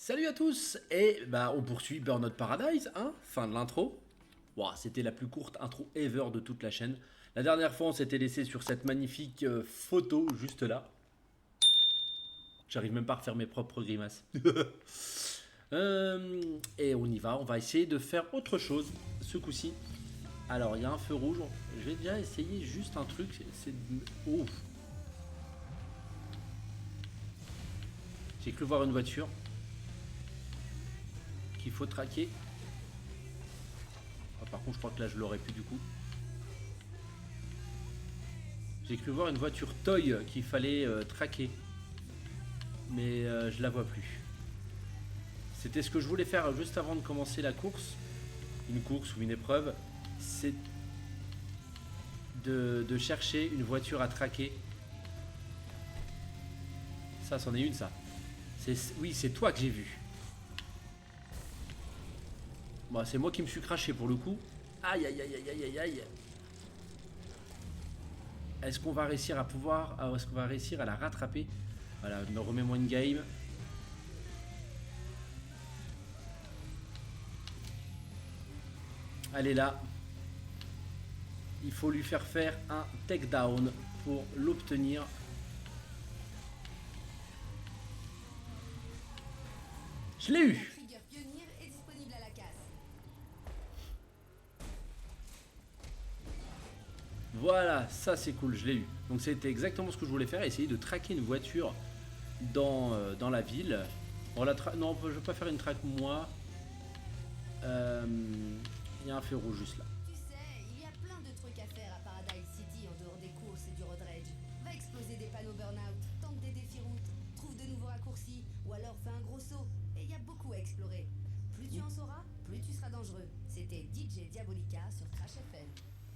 Salut à tous et bah on poursuit Burnout Paradise, hein, fin de l'intro. Wow, c'était la plus courte intro ever de toute la chaîne. La dernière fois on s'était laissé sur cette magnifique photo juste là. J'arrive même pas à refaire mes propres grimaces. Et on y va, on va essayer de faire autre chose ce coup-ci. Alors il y a un feu rouge, je vais déjà essayer juste un truc, Oh, j'ai cru voir une voiture qu'il faut traquer. Ah, par contre je crois que là je l'aurais pu du coup. J'ai cru voir une voiture Toy qu'il fallait traquer. Mais je la vois plus. C'était ce que je voulais faire juste avant de commencer la course. Une course ou une épreuve. C'est de chercher une voiture à traquer. Ça, c'en est une, ça. Oui, c'est toi que j'ai vu. Bon, c'est moi qui me suis craché pour le coup. Aïe, aïe, aïe, aïe, aïe, aïe. Est-ce qu'on va réussir à pouvoir... Est-ce qu'on va réussir à la rattraper? Voilà, remets-moi une game. Elle est là. Il faut lui faire un takedown pour l'obtenir. Je l'ai eu. Voilà, ça c'est cool, je l'ai eu. Donc c'était exactement ce que je voulais faire, essayer de traquer une voiture dans la ville. On la non, je vais pas faire une traque moi. Il y a un feu rouge juste là. Tu sais, il y a plein de trucs à faire à Paradise City en dehors des courses et du road rage. Va exploser des panneaux burn-out, tente des défis routes, trouve de nouveaux raccourcis ou alors fais un gros saut. Et il y a beaucoup à explorer. Plus tu en sauras, plus tu seras dangereux. C'était DJ Diabolica sur Crash FM.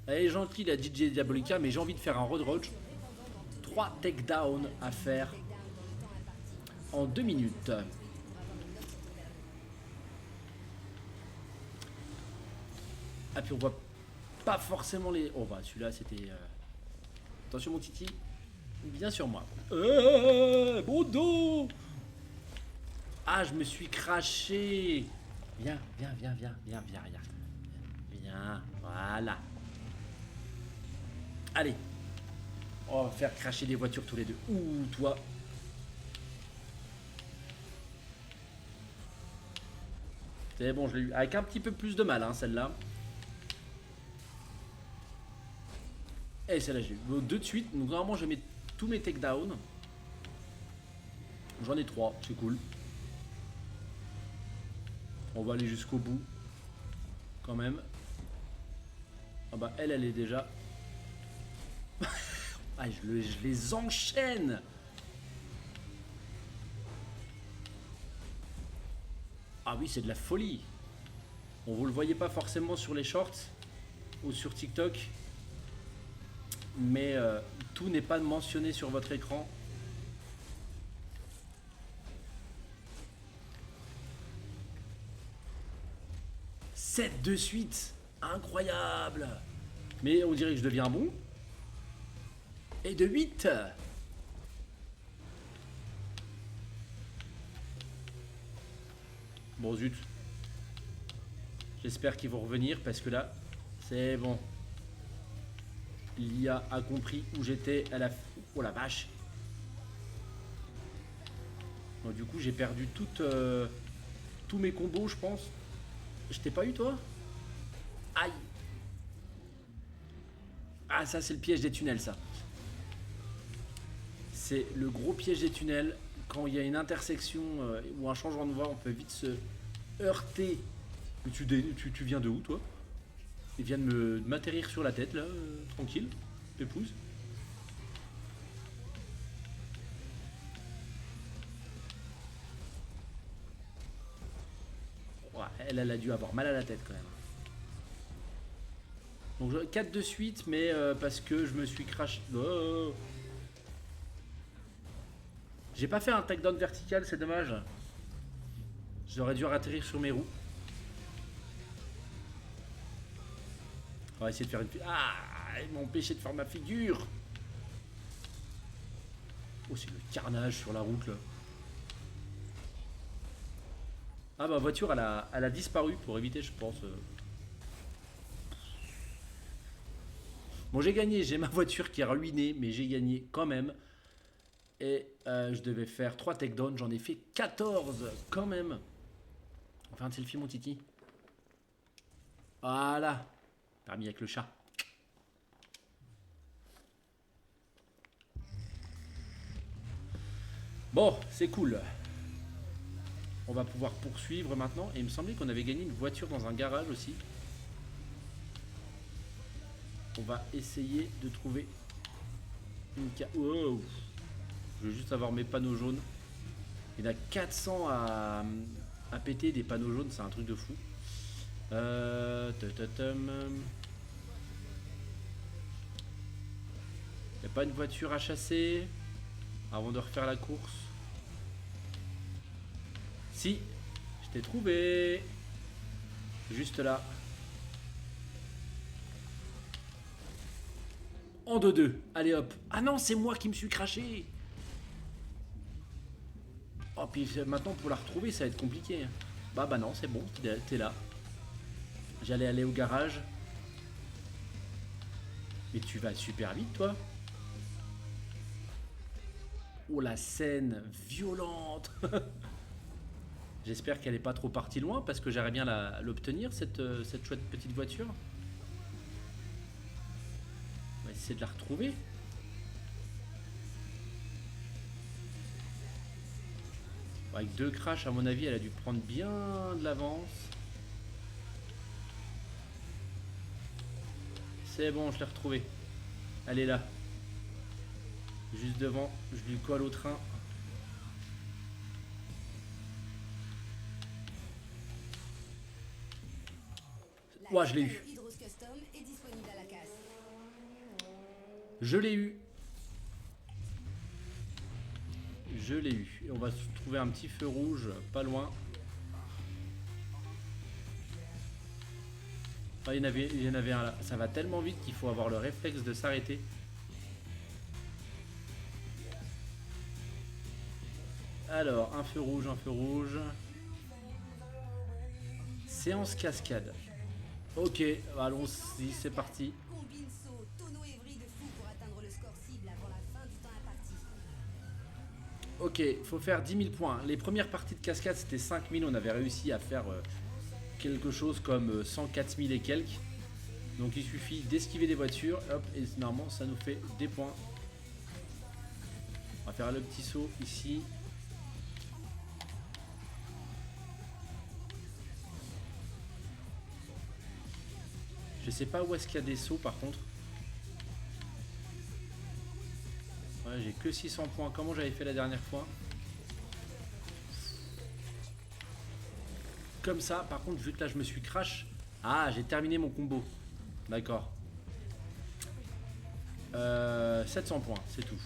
Elle est gentille la DJ Diabolica, mais j'ai envie de faire un road rage. 3 takedowns à faire en 2 minutes. Ah puis on voit pas forcément les... Oh bah celui-là c'était... Attention mon titi. Bien sur moi. Mon dos. Ah je me suis craché. Viens, viens, viens, viens, viens, viens, viens. Viens, voilà. Allez. On va faire cracher des voitures tous les deux. Ouh, toi. C'est bon, je l'ai eu. Avec un petit peu plus de mal, hein, celle-là. Et celle-là, j'ai eu. Deux de suite. Donc, normalement, je mets tous mes takedowns. J'en ai 3, c'est cool. On va aller jusqu'au bout. Quand même. Ah bah, elle est déjà... Ah, je les enchaîne. Ah oui, c'est de la folie. Bon, vous le voyez pas forcément sur les shorts ou sur TikTok. Mais tout n'est pas mentionné sur votre écran. Sept de suite. Incroyable. Mais on dirait que je deviens bon. Et de 8. Bon zut. J'espère qu'ils vont revenir parce que là, c'est bon. L'IA a compris où j'étais. Elle a... Oh la vache. Donc, du coup, j'ai perdu tous mes combos, je pense. Je t'ai pas eu, toi? Aïe. Ah, ça, c'est le piège des tunnels, ça. C'est le gros piège des tunnels. Quand il y a une intersection ou un changement de voie, on peut vite se heurter. Mais tu viens de où, toi? Il vient de m'atterrir sur la tête, là, tranquille, épouse. Ouais, elle a dû avoir mal à la tête, quand même. Donc 4 de suite, mais parce que je me suis crash... Oh. J'ai pas fait un takedown vertical, c'est dommage. J'aurais dû atterrir sur mes roues. On va essayer de faire une... Ah, ils m'ont empêché de faire ma figure. Oh, c'est le carnage sur la route, là. Ah bah voiture elle a disparu pour éviter je pense. Bon j'ai gagné, j'ai ma voiture qui est ruinée mais j'ai gagné quand même. Et je devais faire 3 takedowns, j'en ai fait 14 quand même. Enfin un selfie mon titi. Voilà. Permis avec le chat. Bon, c'est cool. On va pouvoir poursuivre maintenant. Et il me semblait qu'on avait gagné une voiture dans un garage aussi. On va essayer de trouver une wow. Je vais juste avoir mes panneaux jaunes. Il y en a 400 à péter des panneaux jaunes, c'est un truc de fou. Il n'y a pas une voiture à chasser avant de refaire la course. Si, je t'ai trouvé. Juste là. En 2-2. Allez hop. Ah non, c'est moi qui me suis craché. Oh, puis maintenant pour la retrouver, ça va être compliqué. Bah non, c'est bon, t'es là. J'allais aller au garage. Mais tu vas super vite, toi. Oh, la scène violente. J'espère qu'elle n'est pas trop partie loin parce que j'aimerais bien l'obtenir, cette chouette petite voiture. On va essayer de la retrouver. Avec 2 crashs, à mon avis, elle a dû prendre bien de l'avance. C'est bon, je l'ai retrouvée. Elle est là. Juste devant, je lui colle au train. Ouah, je l'ai eu. Je l'ai eu. Je l'ai eu. Et on va se trouver un petit feu rouge pas loin. Ah, il y en avait un là. Ça va tellement vite qu'il faut avoir le réflexe de s'arrêter. Alors, un feu rouge, un feu rouge. Séance cascade. Ok, allons-y, c'est parti. Ok, il faut faire 10 000 points. Les premières parties de cascade, c'était 5 000. On avait réussi à faire quelque chose comme 104 000 et quelques. Donc il suffit d'esquiver des voitures. Hop, et normalement, ça nous fait des points. On va faire le petit saut ici. Je sais pas où est-ce qu'il y a des sauts par contre. Ouais, j'ai que 600 points. Comment j'avais fait la dernière fois? Comme ça, par contre, vu que là je me suis crash. Ah, j'ai terminé mon combo. D'accord. 700 points, c'est tout.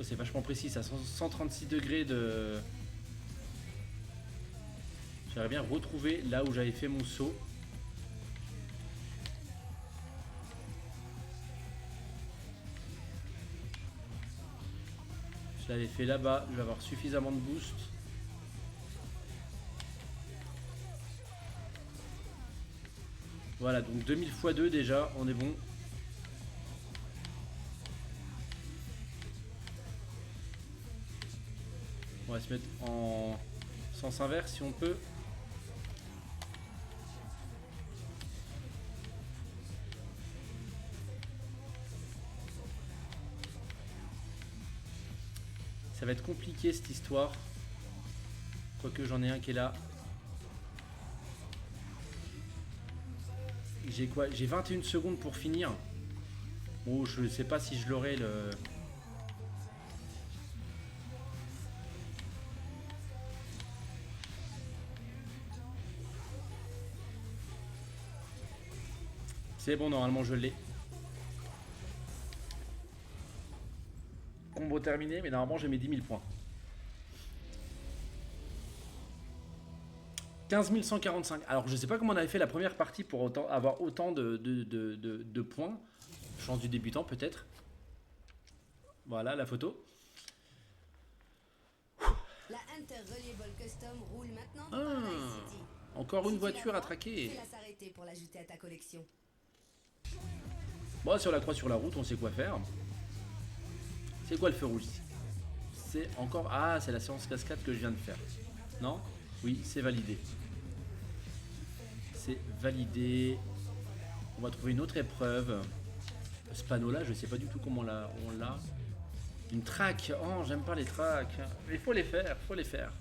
C'est vachement précis, ça 136 degrés de... J'aimerais bien retrouver là où j'avais fait mon saut. Je l'avais fait là-bas, je vais avoir suffisamment de boost. Voilà, donc 2000 x 2 déjà, on est bon. On va se mettre en sens inverse si on peut. Ça va être compliqué cette histoire. Quoique j'en ai un qui est là. J'ai quoi? J'ai 21 secondes pour finir. Oh, je sais pas si je l'aurai le... C'est bon, normalement je l'ai. Combo terminé, mais normalement j'ai mes 10 000 points. 15 145. Alors je sais pas comment on avait fait la première partie pour avoir autant de points. Chance du débutant peut-être. Voilà la photo. La Hunter Reliable Custom roule maintenant dans Ah, Paradise City. encore Si une tu voiture la à vends, traquer. fais-la s'arrêter pour l'ajouter à ta collection. Bon, si on la croise sur la route, on sait quoi faire. C'est quoi le feu rouge ici? C'est encore... Ah, c'est la séance cascade que je viens de faire. Non? Oui, c'est validé. C'est validé. On va trouver une autre épreuve. Ce panneau-là, je sais pas du tout comment on l'a. Une track. Oh, j'aime pas les tracks. Mais il faut les faire, faut les faire.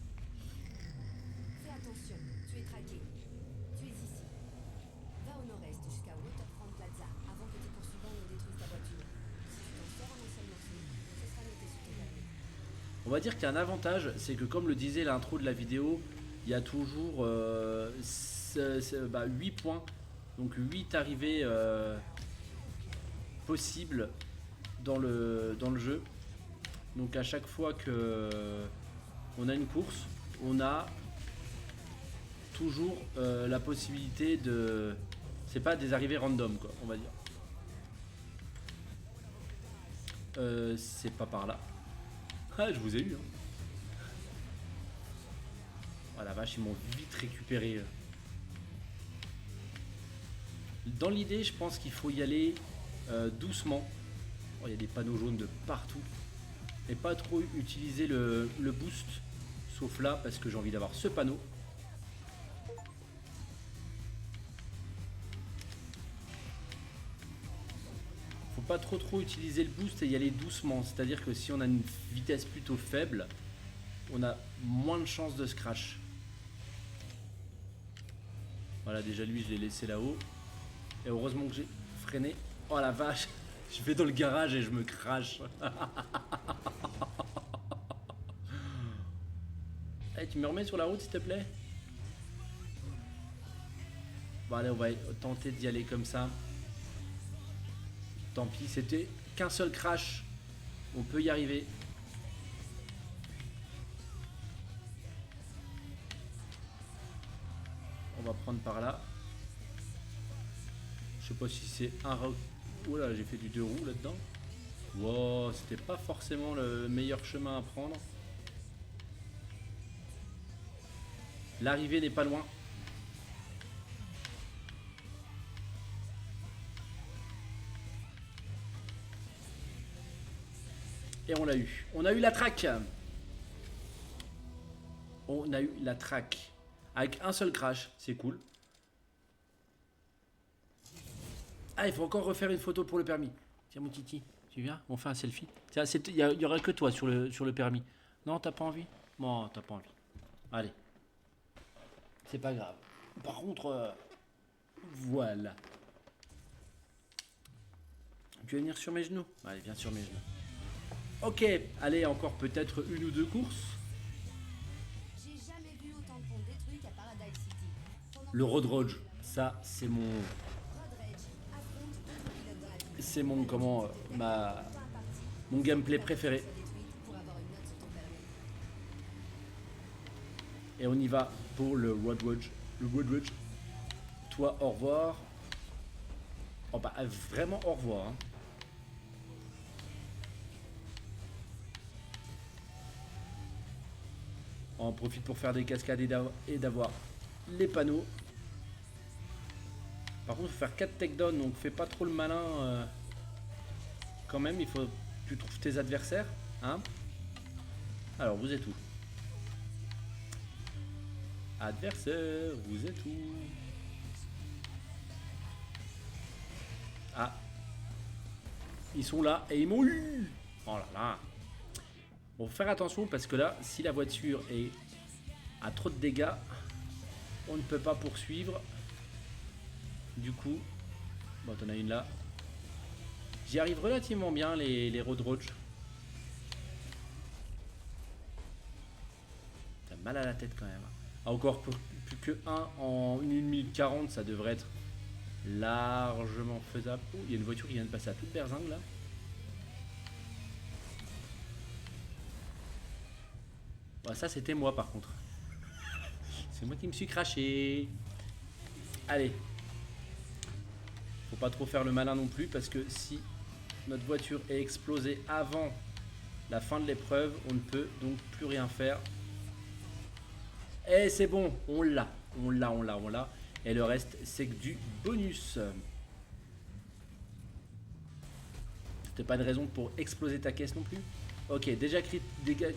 Fais attention, tu es traqué. Tu es ici. Va au nord-est jusqu'à Waterfront Plaza avant que tes poursuivants ne détruisent ta voiture. Si tu t'en sors en un seul morceau, ce sera noté sur ton permis. On va dire qu'il y a un avantage, c'est que comme le disait l'intro de la vidéo, il y a toujours 8 points. Donc 8 arrivées possibles dans le jeu. Donc à chaque fois que on a une course, on a toujours la possibilité de... C'est pas des arrivées random quoi, on va dire. C'est pas par là. Ah, je vous ai eu. Hein. Oh la vache, ils m'ont vite récupéré. Dans l'idée, je pense qu'il faut y aller doucement. Oh, il y a des panneaux jaunes de partout. Et pas trop utiliser le boost. Sauf là, parce que j'ai envie d'avoir ce panneau. Faut pas trop utiliser le boost et y aller doucement. C'est-à-dire que si on a une vitesse plutôt faible, on a moins de chances de se crash. Voilà, déjà lui, je l'ai laissé là-haut. Et heureusement que j'ai freiné. Oh la vache, je vais dans le garage et je me crache. Hey, tu me remets sur la route s'il te plaît? Bon allez, on va tenter d'y aller comme ça. Tant pis, c'était qu'un seul crash. On peut y arriver. On va prendre par là. Je sais pas si c'est un... Oh là, j'ai fait du 2 roues là-dedans. Wow, c'était pas forcément le meilleur chemin à prendre. L'arrivée n'est pas loin. Et on l'a eu. On a eu la track. On a eu la track. Avec un seul crash. C'est cool. Ah, il faut encore refaire une photo pour le permis. Tiens, mon titi. Tu viens? On fait un selfie. Tiens, il y aura que toi sur le permis. Non, t'as pas envie? Non, t'as pas envie. Allez. C'est pas grave. Par contre, voilà. Tu veux venir sur mes genoux? Allez, viens sur mes genoux. Ok, allez, encore peut-être une ou deux courses. J'ai jamais vu autant de ponts détruits qu'à Paradise City. Le Road Rage, ça c'est mon... C'est mon, comment, mon gameplay préféré. Et on y va pour le Road Rage. Le Road Rage. Toi, au revoir. Oh bah, vraiment au revoir. Hein. On en profite pour faire des cascades et d'avoir les panneaux. Par contre, il faut faire 4 takedowns, donc fais pas trop le malin. Quand même, il faut que tu trouves tes adversaires. Hein. Alors, vous êtes où? Adversaire, vous êtes où? Ah. Ils sont là et ils m'ont eu. Oh là là. Bon, faut faire attention parce que là, si la voiture est à trop de dégâts, on ne peut pas poursuivre. Du coup, bon, t'en as une là. J'y arrive relativement bien, les road rage. T'as mal à la tête quand même. Ah, encore plus que 1 en 1 minute 40, ça devrait être largement faisable. Oh, il y a une voiture qui vient de passer à toute berzingue là. Bah, ça c'était moi par contre. C'est moi qui me suis craché. Allez. Faut pas trop faire le malin non plus parce que si notre voiture est explosée avant la fin de l'épreuve, on ne peut donc plus rien faire. Et c'est bon, on l'a. On l'a. Et le reste, c'est que du bonus. C'était pas une raison pour exploser ta caisse non plus. Ok, déjà dégâts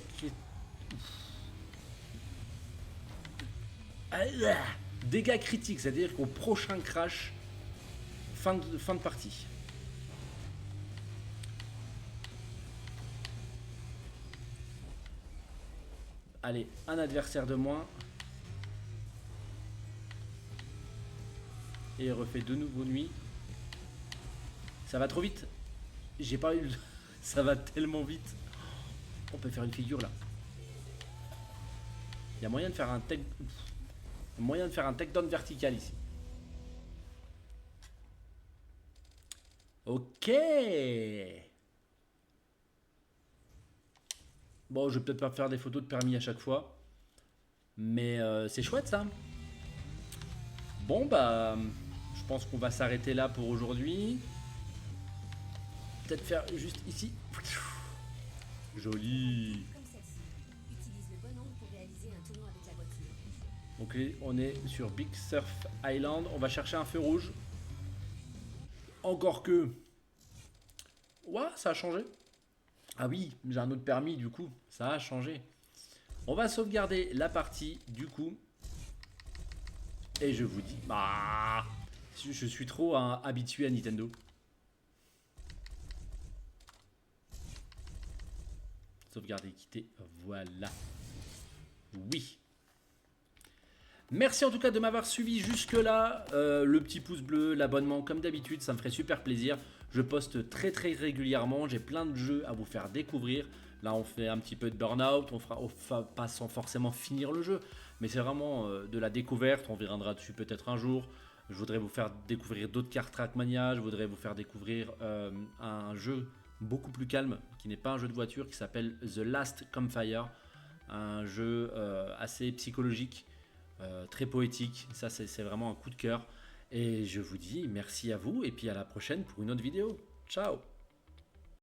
dégâts critiques, c'est-à-dire qu'au prochain crash, fin de partie. Allez, un adversaire de moins. Et il refait de nouveau nuit. Ça va trop vite. J'ai pas eu... Ça va tellement vite. On peut faire une figure là. Il y a moyen de faire un takedown vertical ici. Ok. Bon, je vais peut-être pas faire des photos de permis à chaque fois. Mais c'est chouette ça. Bon bah, je pense qu'on va s'arrêter là pour aujourd'hui. Peut-être faire juste ici. Joli. Comme celle-ci. Utilise le bon angle pour réaliser un tournoi avec la voiture. Donc on est sur Big Surf Island. On va chercher un feu rouge. Encore que... Ouais, ça a changé. Ah oui, j'ai un autre permis du coup. Ça a changé. On va sauvegarder la partie du coup. Et je vous dis... Bah, je suis trop habitué à Nintendo. Sauvegarder, quitter. Voilà. Oui. Merci en tout cas de m'avoir suivi jusque là. Le petit pouce bleu, l'abonnement comme d'habitude, ça me ferait super plaisir. Je poste très régulièrement. J'ai plein de jeux à vous faire découvrir. Là on fait un petit peu de burn-out. On fera pas sans forcément finir le jeu. Mais c'est vraiment de la découverte. On reviendra dessus peut-être un jour. Je voudrais vous faire découvrir d'autres cartes Trackmania. Je voudrais vous faire découvrir un jeu beaucoup plus calme, qui n'est pas un jeu de voiture, qui s'appelle The Last Campfire. Un jeu assez psychologique. Très poétique, ça c'est vraiment un coup de cœur et je vous dis merci à vous et puis à la prochaine pour une autre vidéo. Ciao.